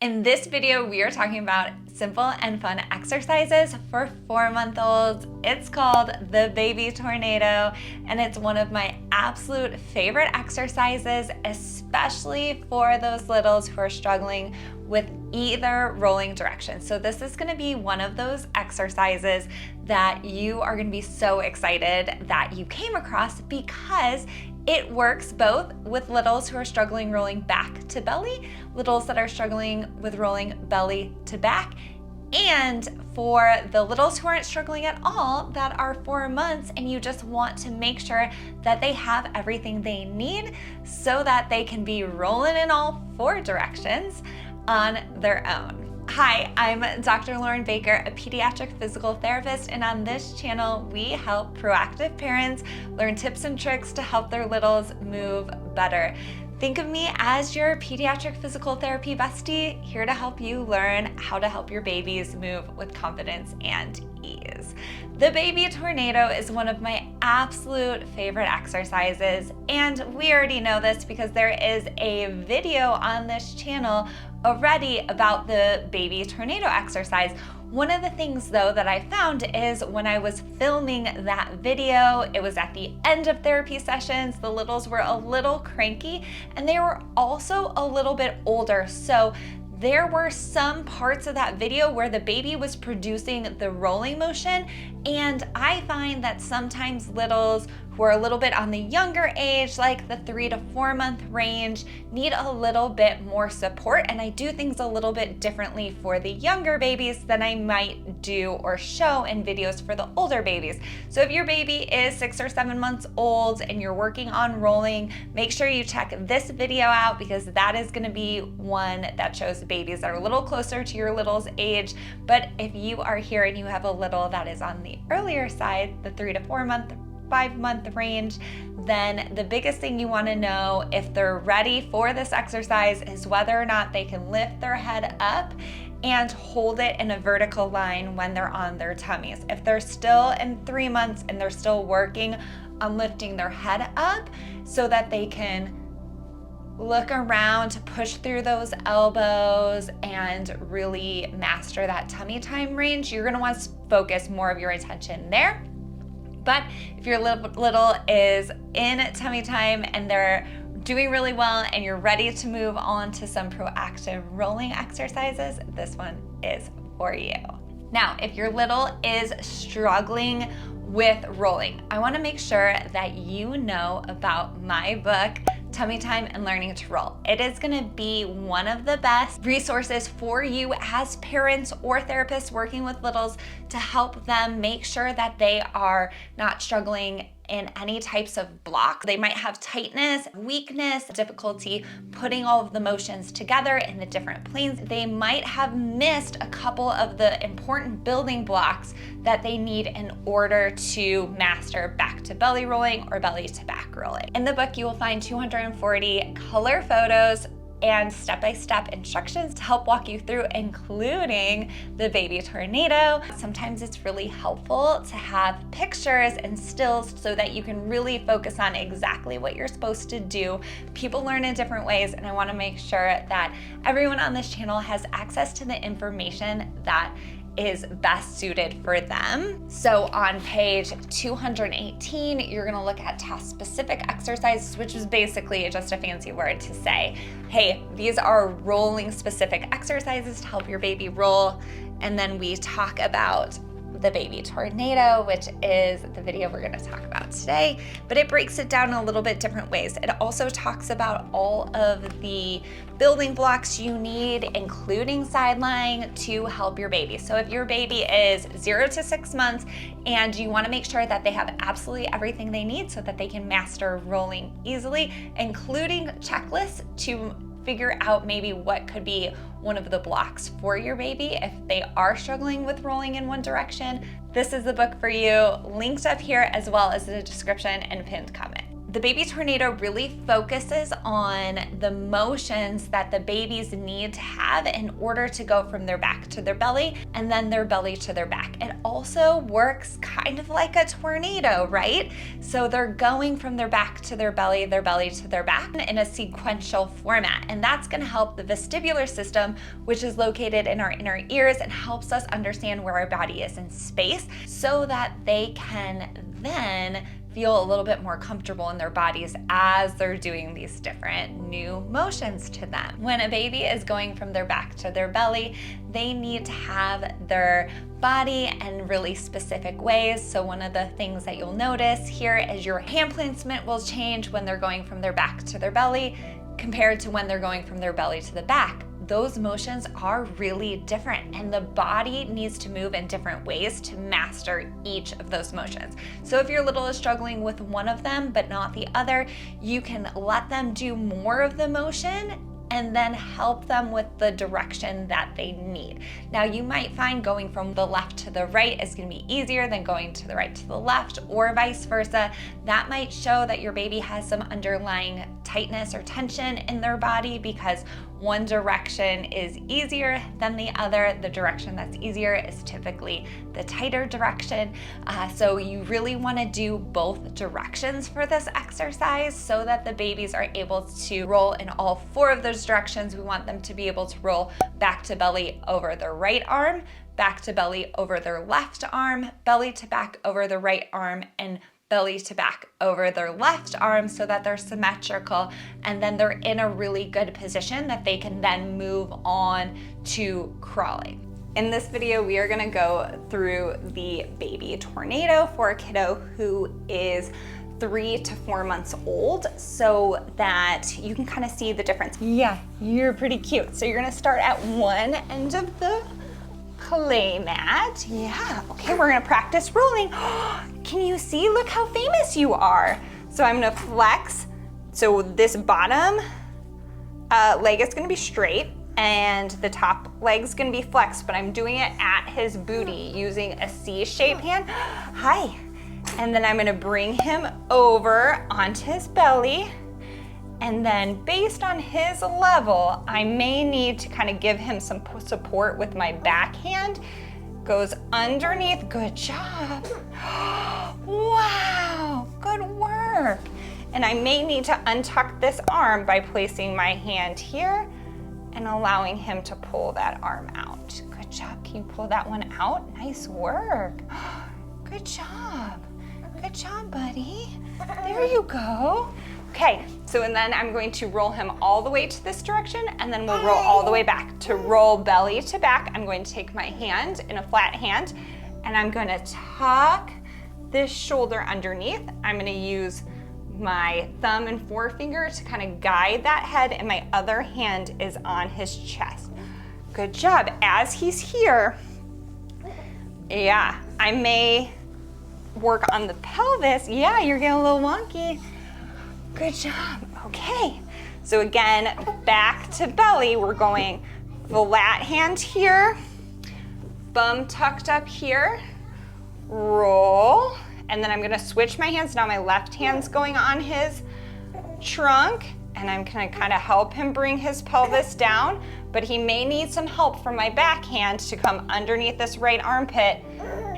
In this video, we are talking about simple and fun exercises for 4-month-olds. It's called the Baby Tornado, and it's one of my absolute favorite exercises, especially for those littles who are struggling with either rolling direction. So this is gonna be one of those exercises that you are gonna be so excited that you came across because it works both with littles who are struggling rolling back to belly, littles that are struggling with rolling belly to back, and for the littles who aren't struggling at all that are 4 months and you just want to make sure that they have everything they need so that they can be rolling in all 4 directions on their own. Hi, I'm Dr. Lauren Baker, a pediatric physical therapist, and on this channel, we help proactive parents learn tips and tricks to help their littles move better. Think of me as your pediatric physical therapy bestie, here to help you learn how to help your babies move with confidence and ease. The Baby Tornado is one of my absolute favorite exercises, and we already know this because there is a video on this channel already about the Baby Tornado exercise. One of the things though that I found is when I was filming that video, it was at the end of therapy sessions, the littles were a little cranky and they were also a little bit older. So there were some parts of that video where the baby was producing the rolling motion, and I find that sometimes littles who are a little bit on the younger age, like the 3 to 4 month range, need a little bit more support, and I do things a little bit differently for the younger babies than I might do or show in videos for the older babies. So if your baby is 6 or 7 months old and you're working on rolling, make sure you check this video out because that is gonna be one that shows babies that are a little closer to your little's age. But if you are here and you have a little that is on the earlier side, the 3 to 4 month, 5-month range, then the biggest thing you want to know if they're ready for this exercise is whether or not they can lift their head up and hold it in a vertical line when they're on their tummies. If they're still in 3 months and they're still working on lifting their head up so that they can look around to push through those elbows and really master that tummy time range, you're going to want to focus more of your attention there. But if your little is in tummy time and they're doing really well and you're ready to move on to some proactive rolling exercises, this one is for you. Now, if your little is struggling with rolling, I want to make sure that you know about my book, Tummy Time and Learning to Roll. It is going to be one of the best resources for you as parents or therapists working with littles to help them make sure that they are not struggling in any types of blocks. They might have tightness, weakness, difficulty putting all of the motions together in the different planes. They might have missed a couple of the important building blocks that they need in order to master back to belly rolling or belly to back rolling. In the book, you will find 240 color photos and step-by-step instructions to help walk you through, including the Baby Tornado. Sometimes it's really helpful to have pictures and stills so that you can really focus on exactly what you're supposed to do. People learn in different ways, and I want to make sure that everyone on this channel has access to the information that is best suited for them. So on page 218, you're gonna look at task-specific exercises, which is basically just a fancy word to say, hey, these are rolling specific exercises to help your baby roll. And then we talk about the Baby Tornado, which is the video we're gonna talk about today, but it breaks it down in a little bit different ways. It also talks about all of the building blocks you need, including sideline, to help your baby. So if your baby is 0 to 6 months and you wanna make sure that they have absolutely everything they need so that they can master rolling easily, including checklists to figure out maybe what could be one of the blocks for your baby if they are struggling with rolling in one direction. This is the book for you, linked up here as well as the description and pinned comment. The baby tornado really focuses on the motions that the babies need to have in order to go from their back to their belly and then their belly to their back. It also works kind of like a tornado, right? So they're going from their back to their belly to their back in a sequential format. And that's gonna help the vestibular system, which is located in our inner ears and helps us understand where our body is in space so that they can then feel a little bit more comfortable in their bodies as they're doing these different new motions to them. When a baby is going from their back to their belly, they need to have their body in really specific ways. So one of the things that you'll notice here is your hand placement will change when they're going from their back to their belly compared to when they're going from their belly to the back. Those motions are really different, and the body needs to move in different ways to master each of those motions. So if your little is struggling with one of them but not the other, you can let them do more of the motion and then help them with the direction that they need. Now you might find going from the left to the right is gonna be easier than going to the right to the left, or vice versa. That might show that your baby has some underlying tightness or tension in their body because one direction is easier than the other. The direction that's easier is typically the tighter direction. So you really wanna do both directions for this exercise so that the babies are able to roll in all four of those directions. We want them to be able to roll back to belly over their right arm, back to belly over their left arm, belly to back over the right arm, and belly to back over their left arm so that they're symmetrical, and then they're in a really good position that they can then move on to crawling. In this video, we are gonna go through the baby tornado for a kiddo who is 3 to 4 months old so that you can kind of see the difference. Yeah, you're pretty cute. So you're gonna start at one end of the play mat. Yeah, okay, we're gonna practice rolling. Can you see? Look how famous you are. So I'm gonna flex. So this bottom leg is gonna be straight and the top leg's gonna be flexed, but I'm doing it at his booty using a C-shaped hand. Hi. And then I'm gonna bring him over onto his belly. And then based on his level, I may need to kind of give him some support with my backhand. Goes underneath, good job. Wow, good work. And I may need to untuck this arm by placing my hand here and allowing him to pull that arm out. Good job, can you pull that one out? Nice work. Good job, buddy. There you go. Okay, so and then I'm going to roll him all the way to this direction and then we'll roll all the way back. To roll belly to back, I'm going to take my hand in a flat hand and I'm gonna tuck this shoulder underneath. I'm gonna use my thumb and forefinger to kind of guide that head and my other hand is on his chest. Good job. As he's here, yeah, I may work on the pelvis. Yeah, you're getting a little wonky. Good job, okay. So again, back to belly, we're going flat hand here, bum tucked up here, roll, and then I'm gonna switch my hands. Now my left hand's going on his trunk, and I'm gonna kind of help him bring his pelvis down, but he may need some help from my backhand to come underneath this right armpit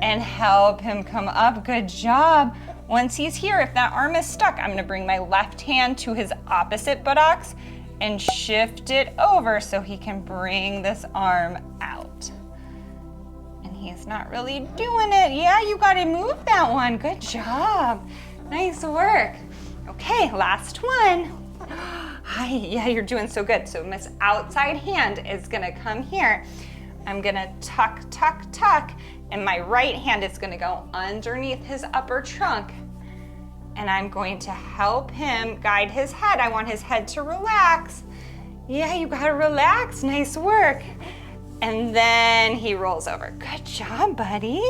and help him come up. Good job. Once he's here, if that arm is stuck, I'm gonna bring my left hand to his opposite buttocks and shift it over so he can bring this arm out. And he's not really doing it. Yeah, you gotta move that one. Good job. Nice work. Okay, last one. Hi, yeah, you're doing so good. So this outside hand is gonna come here. I'm gonna tuck, tuck, tuck, and my right hand is gonna go underneath his upper trunk. And I'm going to help him guide his head. I want his head to relax. Yeah, you gotta relax, nice work. And then he rolls over. Good job, buddy.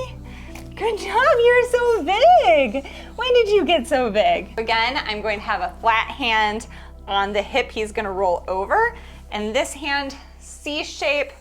Good job, you're so big. When did you get so big? Again, I'm going to have a flat hand on the hip he's gonna roll over. And this hand, C-shape,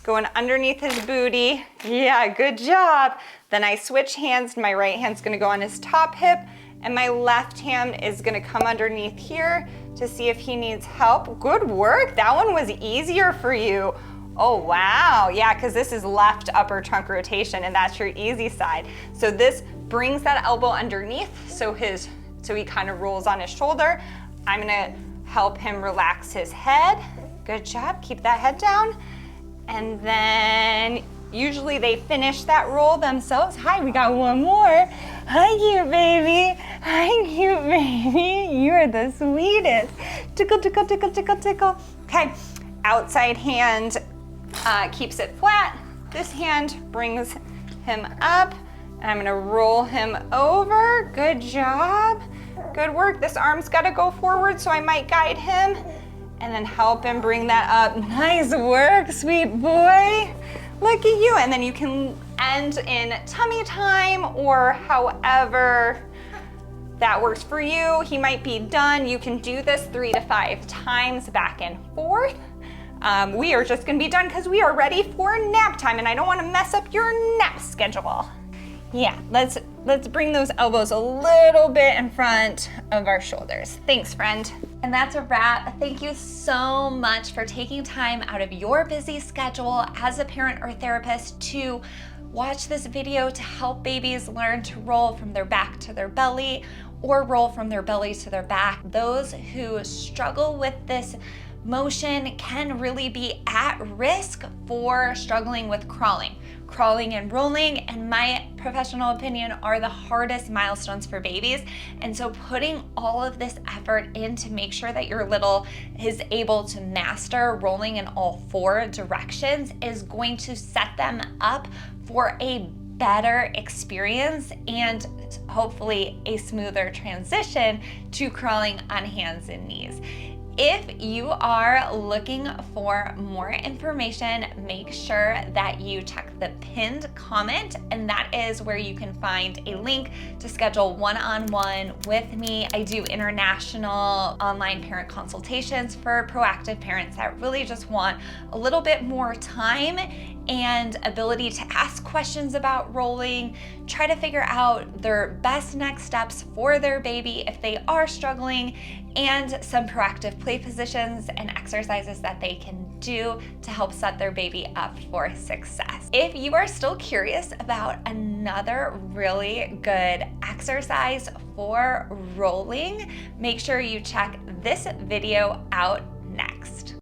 going underneath his booty. Yeah, good job. Then I switch hands, my right hand's gonna go on his top hip, and my left hand is gonna come underneath here to see if he needs help. Good work, that one was easier for you. Oh wow, yeah, because this is left upper trunk rotation and that's your easy side. So this brings that elbow underneath so he kind of rolls on his shoulder. I'm gonna help him relax his head. Good job, keep that head down. And then usually they finish that roll themselves. Hi, we got one more. Hi, cute baby. Hi, cute baby. You are the sweetest. Tickle, tickle, tickle, tickle, tickle. Okay, outside hand keeps it flat. This hand brings him up. And I'm gonna roll him over. Good job. Good work. This arm's gotta go forward, so I might guide him. And then help him bring that up. Nice work, sweet boy. Look at you. And then you can end in tummy time or however that works for you. He might be done. You can do this 3 to 5 times back and forth. We are just gonna be done because we are ready for nap time and I don't wanna mess up your nap schedule. Yeah, let's bring those elbows a little bit in front of our shoulders. Thanks, friend. And that's a wrap. Thank you so much for taking time out of your busy schedule as a parent or therapist to watch this video to help babies learn to roll from their back to their belly or roll from their belly to their back. Those who struggle with this motion can really be at risk for struggling with crawling. Crawling and rolling, in my professional opinion, are the hardest milestones for babies. And so putting all of this effort in to make sure that your little is able to master rolling in all 4 directions is going to set them up for a better experience and hopefully a smoother transition to crawling on hands and knees. If you are looking for more information, make sure that you check the pinned comment, and that is where you can find a link to schedule one-on-one with me. I do international online parent consultations for proactive parents that really just want a little bit more time and ability to ask questions about rolling, try to figure out their best next steps for their baby if they are struggling, and some proactive play positions and exercises that they can do to help set their baby up for success. If you are still curious about another really good exercise for rolling, make sure you check this video out next.